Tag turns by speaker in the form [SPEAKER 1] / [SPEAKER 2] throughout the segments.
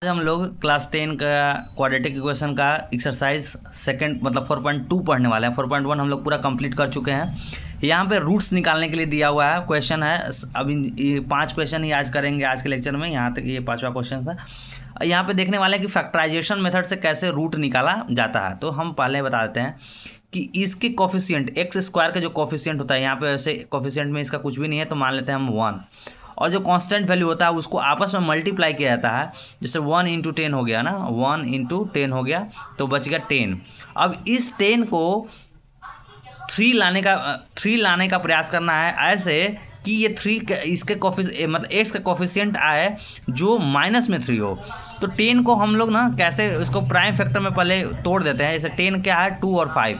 [SPEAKER 1] आज हम लोग क्लास 10 का क्वाड्रेटिक इक्वेशन का एक्सरसाइज सेकंड मतलब 4.2 पढ़ने वाले हैं। 4.1 हम लोग पूरा कंप्लीट कर चुके हैं। यहाँ पे रूट्स निकालने के लिए दिया हुआ है क्वेश्चन है। अभी ये 5 क्वेश्चन ही आज करेंगे आज के लेक्चर में। यहाँ तक ये 5वां क्वेश्चन था। यहाँ पे देखने वाले हैं कि फैक्टराइजेशन मेथड से कैसे रूट निकाला जाता है। तो हम पहले बता देते हैं कि इसके कोफिशिएंट एक्स स्क्वायर का जो कोफिशिएंट होता है, यहाँ पे वैसे कोफिशिएंट में इसका कुछ भी नहीं है तो मान लेते हैं हम 1, और जो कांस्टेंट वैल्यू होता है उसको आपस में मल्टीप्लाई किया जाता है। जैसे 1 × 10 हो गया ना, 1 × 10 हो गया तो बच गया 10। अब इस 10 को 3 लाने का प्रयास करना है ऐसे कि ये 3 इसके मतलब एक्स का कोफिशिएंट आए जो माइनस में 3 हो। तो 10 को हम लोग ना कैसे उसको प्राइम फैक्टर में पहले तोड़ देते हैं। जैसे 10 क्या है, 2 और 5,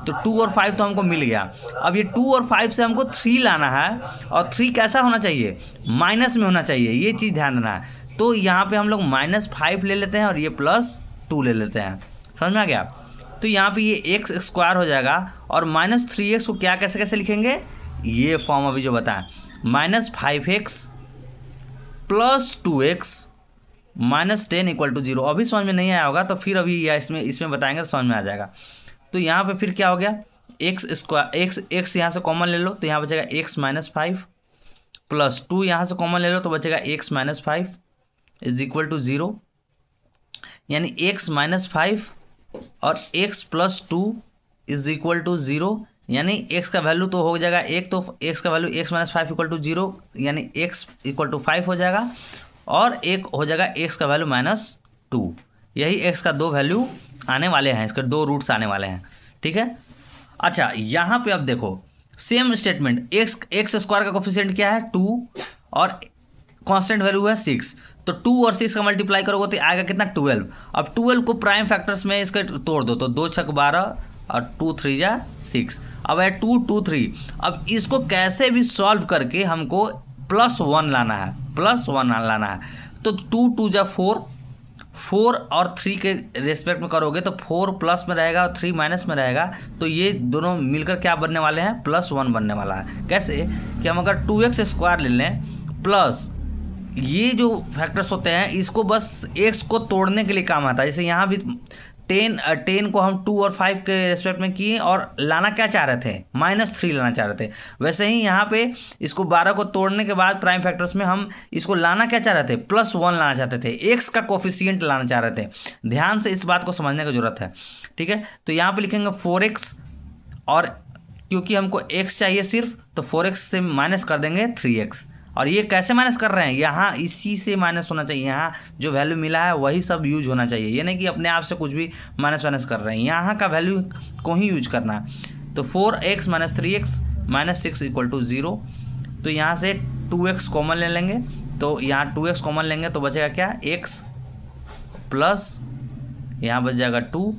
[SPEAKER 1] तो 2 और 5 तो हमको मिल गया। अब ये 2 और 5 से हमको 3 लाना है, और 3 कैसा होना चाहिए, माइनस में होना चाहिए, ये चीज़ ध्यान देना है। तो यहाँ पे हम लोग -5 ले लेते हैं और ये +2 ले लेते हैं। समझ में आ गया। तो यहाँ पे ये एक्स स्क्वायर हो जाएगा, और -3x को क्या कैसे कैसे लिखेंगे, ये फॉर्म अभी जो बताएं, -5x + 2x -10 = 0। अभी समझ में नहीं आया होगा तो फिर अभी या इसमें बताएंगे तो समझ में आ जाएगा। तो यहाँ पे फिर क्या हो गया, एक्स स्क्वायर एक्स यहाँ से कॉमन ले लो तो यहाँ बचेगा x - 5 + 2 यहाँ से कॉमन ले लो तो बचेगा x - 5 = 0। यानी x - 5 और x + 2 = 0। यानी x का वैल्यू तो हो जाएगा 1, तो x का वैल्यू x - 5 = 0, यानी x = 5 हो जाएगा, और एक हो जाएगा x का वैल्यू -2। यही x का 2 वैल्यू आने वाले हैं, इसके 2 रूट्स आने वाले हैं। ठीक है। अच्छा, यहाँ पे अब देखो सेम स्टेटमेंट, एक्स स्क्वायर का कोफिशिएंट क्या है, 2, और कांस्टेंट वैल्यू है 6। तो 2 और 6 का मल्टीप्लाई करोगे तो आएगा कितना, 12। अब 12 को प्राइम फैक्टर्स में इसके तोड़ दो तो 2 × 6 = 12 और 2 × 3 = 6। अब है 2 2 3। अब इसको कैसे भी सॉल्व करके हमको +1 लाना है, +1 लाना है। तो 2 2 × 4, 4 और 3 के रेस्पेक्ट में करोगे तो 4 प्लस में रहेगा और 3 माइनस में रहेगा। तो ये दोनों मिलकर क्या बनने वाले हैं, +1 बनने वाला है। कैसे कि हम अगर 2x² ले लें प्लस ये जो फैक्टर्स होते हैं इसको बस x को तोड़ने के लिए काम आता है। जैसे यहाँ भी 10 को हम 2 और 5 के रेस्पेक्ट में किए और लाना क्या चाह रहे थे, -3 लाना चाह रहे थे। वैसे ही यहाँ पे इसको 12 को तोड़ने के बाद प्राइम फैक्टर्स में हम इसको लाना क्या चाह रहे थे, +1 लाना चाहते थे, एक्स का कोफिशिएंट लाना चाह रहे थे। ध्यान से इस बात को समझने की जरूरत है। ठीक है। तो यहाँ पे लिखेंगे 4x, और क्योंकि हमको x चाहिए सिर्फ, तो 4x से माइनस कर देंगे 3x। और ये कैसे माइनस कर रहे हैं, यहाँ इसी से माइनस होना चाहिए, यहाँ जो वैल्यू मिला है वही सब यूज होना चाहिए। ये नहीं कि अपने आप से कुछ भी माइनस कर रहे हैं, यहाँ का वैल्यू को ही यूज करना है। तो 4x - 3x -6 = 0। तो यहाँ से 2x कॉमन ले लेंगे, तो यहाँ 2x कॉमन लेंगे तो बचेगा क्या, x प्लस यहाँ बच जाएगा 2,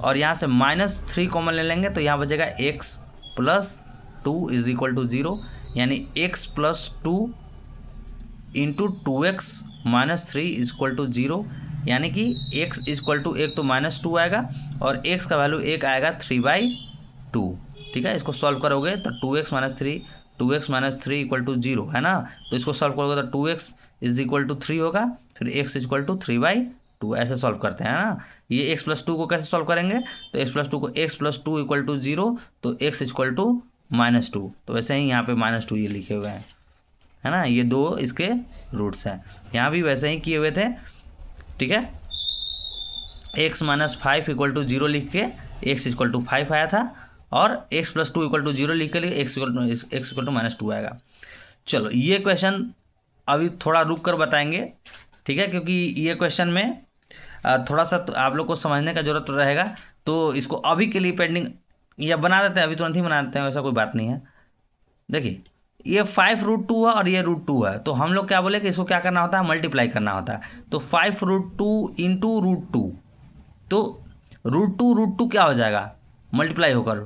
[SPEAKER 1] और यहाँ से -3 कॉमन ले लेंगे तो यहाँ बचेगा x + 2 = 0। यानी x + 2 × 2x - 3 = 0। यानी कि x = 1 तो -2 आएगा, और x का वैल्यू 1 आएगा 3/2। ठीक है। इसको सॉल्व करोगे तो 2x - 3 = 0 है ना। तो इसको सॉल्व करोगे तो 2x = 3 होगा, फिर x = 3/2। ऐसे सॉल्व करते हैं ना। ये x + 2 को कैसे सॉल्व करेंगे, तो x + 2 को x + 2 = 0, तो x = -2। तो वैसे ही यहाँ पे -2 ये लिखे हुए हैं, है ना। ये 2 इसके रूट्स हैं। यहाँ भी वैसे ही किए हुए थे। ठीक है। x - 5 = 0 लिख के x = 5 आया था, और x + 2 = 0 लिख के x = -2 आएगा। चलो ये क्वेश्चन अभी थोड़ा रुक कर बताएंगे। ठीक है। क्योंकि ये क्वेश्चन में थोड़ा सा तो आप लोग को समझने का जरूरत रहेगा, तो इसको अभी के लिए पेंडिंग या बना देते हैं, अभी तुरंत ही बना देते हैं, वैसा कोई बात नहीं है। देखिए ये 5√2 है और ये √2 है, तो हम लोग क्या बोले कि इसको क्या करना होता है, मल्टीप्लाई करना होता है। तो 5√2 × √2, तो √2 क्या हो जाएगा, मल्टीप्लाई होकर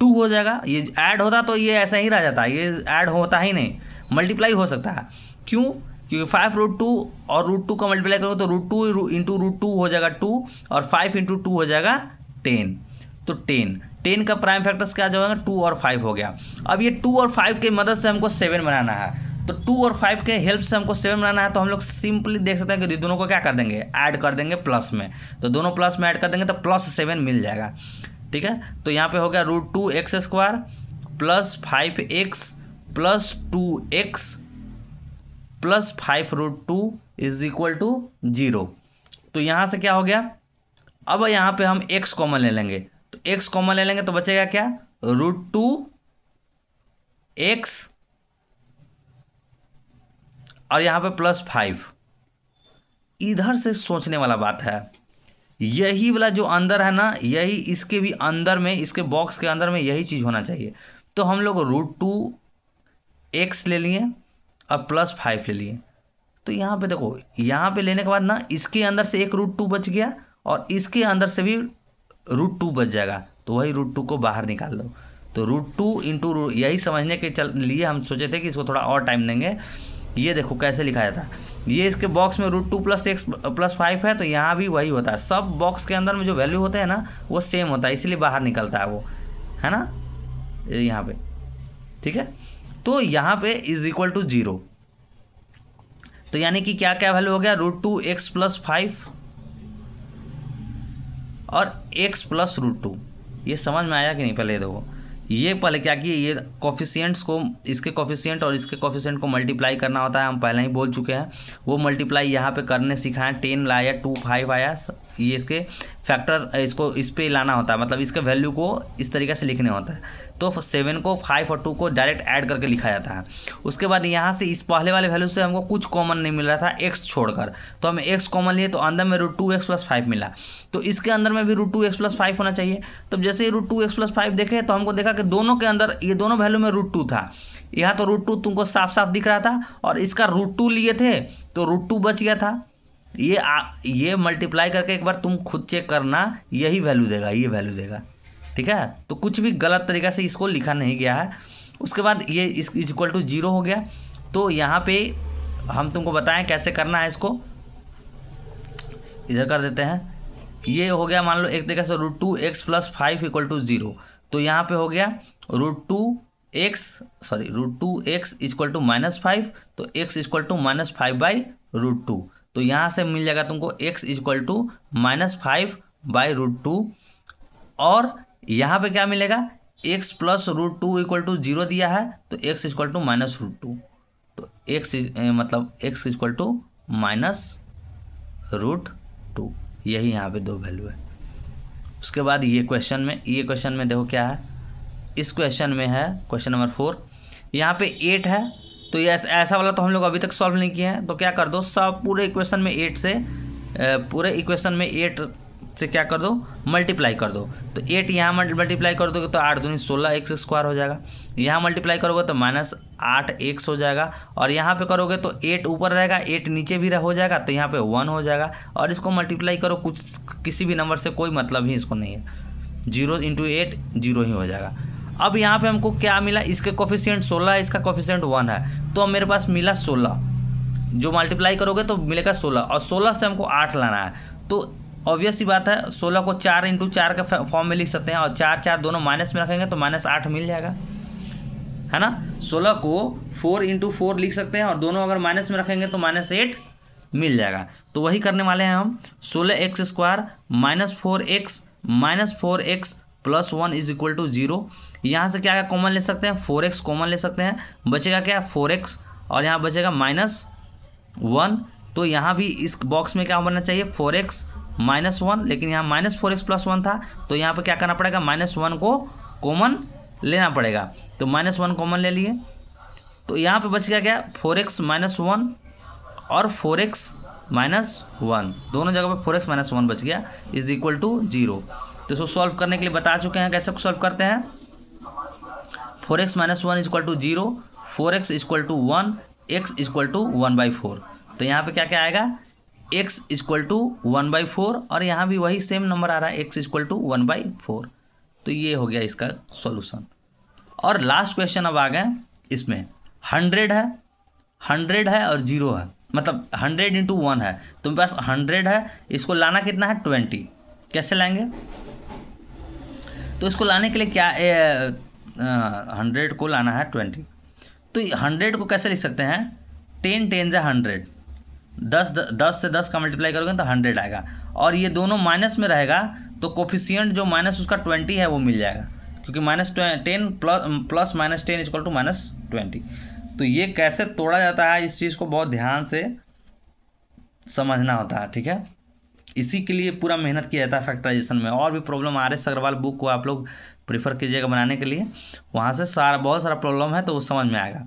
[SPEAKER 1] 2 हो जाएगा। ये ऐड होता तो ये ऐसा ही रह जाता, ये ऐड होता ही नहीं, मल्टीप्लाई हो सकता है। क्यों, क्योंकि 5√2 और √2 का मल्टीप्लाई करोगे तो √2 × √2 हो जाएगा 2, और 5 × 2 हो जाएगा 10। तो 10 का प्राइम फैक्टर्स क्या जाएगा, 2 और 5 हो गया। अब ये 2 और 5 की मदद से हमको 7 बनाना है। तो 2 और 5 के हेल्प से हमको 7 बनाना है, तो हम लोग सिंपली देख सकते हैं कि दोनों को क्या कर देंगे, ऐड कर देंगे प्लस में। तो दोनों प्लस में ऐड कर देंगे तो +7 मिल जाएगा। ठीक है, तो यहाँ पे हो गया √2x² plus 5x plus 2x plus 5√2 is equal to 0। तो यहाँ से क्या हो गया, अब यहाँ पे हम x कॉमन ले लेंगे, तो x कॉमन ले लेंगे तो बचेगा क्या, √2x और यहाँ पे +5। इधर से सोचने वाला बात है, यही वाला जो अंदर है ना, यही इसके भी अंदर में, इसके बॉक्स के अंदर में यही चीज़ होना चाहिए। तो हम लोग √2x ले लिए और +5 ले लिए। तो यहाँ पे देखो, यहाँ पे लेने के बाद ना इसके अंदर से एक √2 बच गया और इसके अंदर से भी √2 बच जाएगा, तो वही √2 को बाहर निकाल दो। तो √2 इंटू, यही समझने के लिए हम सोचे थे कि इसको थोड़ा और टाइम देंगे। ये देखो कैसे लिखा जाता है, ये इसके बॉक्स में √2 + x + 5 है, तो यहाँ भी वही होता है। सब बॉक्स के अंदर में जो वैल्यू होते हैं ना वो सेम होता है, इसीलिए बाहर निकलता है वो, है ना, यहाँ पे। ठीक है, तो यहाँ पे इज इक्वल टू 0। तो यानी कि क्या क्या वैल्यू हो गया, √2x + 5 और x + √2। ये समझ में आया कि नहीं, पहले देखो, ये पहले क्या किए, ये कोफिशिएंट्स को, इसके कोफिशिएंट और इसके कोफिशिएंट को मल्टीप्लाई करना होता है, हम पहले ही बोल चुके हैं। वो मल्टीप्लाई यहाँ पे करने सिखाएं, 10 लाया, 2 5 आया, ये इसके फैक्टर, इसको इस पे लाना होता है, मतलब इसके वैल्यू को इस तरीके से लिखने होता है। तो 7 को 5 और 2 को डायरेक्ट ऐड करके लिखा जाता है। उसके बाद यहाँ से इस पहले वाले वैल्यू से हमको कुछ कॉमन नहीं मिल रहा था, x छोड़कर, तो हम x कॉमन लिए, तो अंदर में √2x + 5 मिला। तो इसके अंदर में भी √2x + 5 होना चाहिए। तब जैसे ही √2x + 5 देखे तो हमको देखा कि दोनों के अंदर, ये दोनों वैल्यू में √2 था। यहाँ तो √2 तुमको साफ साफ दिख रहा था, और इसका √2 लिए थे तो √2 बच गया था। ये मल्टीप्लाई करके एक बार तुम खुद चेक करना, यही वैल्यू देगा, ये वैल्यू देगा। ठीक है, तो कुछ भी गलत तरीक़ा से इसको लिखा नहीं गया है। उसके बाद ये इज इक्वल टू 0 हो गया। तो यहाँ पे हम तुमको बताएं कैसे करना है, इसको इधर कर देते हैं। ये हो गया, मान लो एक तरीके से √2x + 5 = 0। तो यहाँ पे हो गया √2x = -5, तो x = -5/√2। तो यहाँ से मिल जाएगा तुमको x = -5/√2। और यहाँ पे क्या मिलेगा, x + √2 = 0 दिया है, तो x = -√2। तो x मतलब x = -√2, यही यहाँ पे दो वैल्यू है। उसके बाद ये क्वेश्चन में देखो क्या है, इस क्वेश्चन में है क्वेश्चन नंबर 4। यहाँ पे 8 है, तो ये ऐसा वाला तो हम लोग अभी तक सॉल्व नहीं किए हैं। तो क्या कर दो, सब पूरे इक्वेशन में 8 से क्या कर दो, मल्टीप्लाई कर दो। तो 8 यहाँ मल्टीप्लाई कर दोगे तो 8 दूनी 16 x² हो जाएगा। यहाँ मल्टीप्लाई करोगे तो -8x हो जाएगा। और यहाँ पे करोगे तो 8 ऊपर रहेगा, 8 नीचे भी हो जाएगा, तो यहाँ पे 1 हो जाएगा। और इसको मल्टीप्लाई करो किसी भी नंबर से, कोई मतलब ही इसको नहीं है। 0 × 8 0 ही हो जाएगा। अब यहाँ पे हमको क्या मिला, इसके कोफिशिएंट 16 है, इसका कोफिशिएंट 1 है, तो मेरे पास मिला 16। जो मल्टीप्लाई करोगे तो मिलेगा 16, और 16 से हमको 8 लाना है। तो ऑब्वियस सी बात है, 16 को 4 × 4 के फॉर्म में लिख सकते हैं, और 4 4 दोनों माइनस में रखेंगे तो -8 मिल जाएगा, है ना। 16 को 4 × 4 लिख सकते हैं, और दोनों अगर माइनस में रखेंगे तो -8 मिल जाएगा। तो वही करने वाले हैं हम। 16x² -4x + 1 = 0। यहाँ से क्या कॉमन ले सकते हैं, 4x कॉमन ले सकते हैं, बचेगा क्या 4x, और यहाँ बचेगा -1। तो यहाँ भी इस बॉक्स में क्या बनना चाहिए, 4x -1, लेकिन यहाँ -4x + 1 था, तो यहाँ पे क्या करना पड़ेगा, -1 को कॉमन लेना पड़ेगा। तो -1 कॉमन ले लिए, तो यहाँ पे बच गया क्या, 4x -1 और 4x -1, दोनों जगह पे 4x -1 बच गया, = 0। तो इसको सॉल्व करने के लिए बता चुके हैं कैसे सॉल्व करते हैं। 4x -1 = 0, 4x = 1, x = 1/4। तो यहाँ पे क्या क्या आएगा, x = 1/4, और यहाँ भी वही सेम नंबर आ रहा है, x = 1/4। तो ये हो गया इसका सॉल्यूशन। और लास्ट क्वेश्चन अब आ गए, इसमें 100 है और 0 है, मतलब 100 × 1 है, तो मेरे पास 100 है, इसको लाना कितना है, 20। कैसे लाएंगे, तो इसको लाने के लिए क्या 100 को लाना है 20, तो 100 को कैसे लिख सकते हैं, 10 10 जा 100, 10 से 10 का मल्टीप्लाई करोगे तो 100 आएगा, और ये दोनों माइनस में रहेगा तो कोफिशिएंट जो माइनस उसका 20 है वो मिल जाएगा, क्योंकि -10 प्लस -10 इक्वल टू -20। तो ये कैसे तोड़ा जाता है, इस चीज़ को बहुत ध्यान से समझना होता है, ठीक है। इसी के लिए पूरा मेहनत किया जाता है फैक्टराइजेशन में। और भी प्रॉब्लम RS अग्रवाल बुक को आप लोग प्रीफर कीजिएगा बनाने के लिए, वहाँ से बहुत सारा प्रॉब्लम है तो वो समझ में आएगा।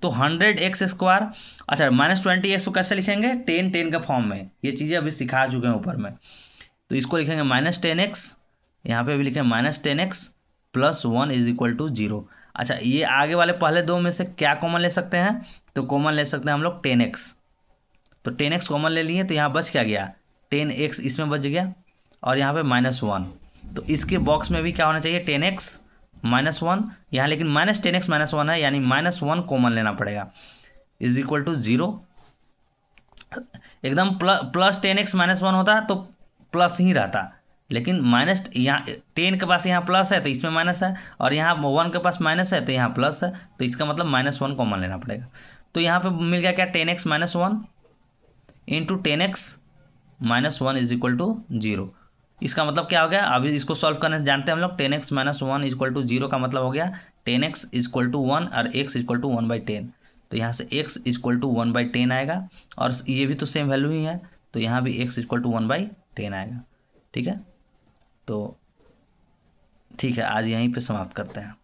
[SPEAKER 1] तो 100x², अच्छा -20x को कैसे लिखेंगे, 10 10 के फॉर्म में, ये चीज़ें अभी सिखा चुके हैं ऊपर में। तो इसको लिखेंगे -10x, यहाँ पे भी लिखेंगे -10x + 1 = 0। अच्छा, ये आगे वाले पहले दो में से क्या कॉमन ले सकते हैं, तो कॉमन ले सकते हैं हम लोग 10x। तो 10x कॉमन ले लिए तो यहाँ बच क्या गया, 10x इसमें बच गया, और यहाँ पे -1। तो इसके बॉक्स में भी क्या होना चाहिए, 10x -1 यहाँ, लेकिन -10x -1 है, यानी -1 कॉमन लेना पड़ेगा, = 0। एकदम प्लस 10x -1 होता तो प्लस ही रहता, लेकिन माइनस यहाँ 10 के पास यहाँ प्लस है तो इसमें माइनस है, और यहाँ 1 के पास माइनस है तो यहाँ प्लस है, तो इसका मतलब -1 कॉमन लेना पड़ेगा। तो यहाँ पे मिल गया क्या, 10x -1 × 10x -1 = 0। इसका मतलब क्या हो गया, अभी इसको सॉल्व करने जानते हैं हम लोग। 10x -1 = 0 का मतलब हो गया 10x = 1 और x = 1/10। तो यहाँ से x = 1/10 आएगा, और ये भी तो सेम वैल्यू ही है, तो यहाँ भी x = 1/10 आएगा, ठीक है। तो ठीक है, आज यहीं पे समाप्त करते हैं।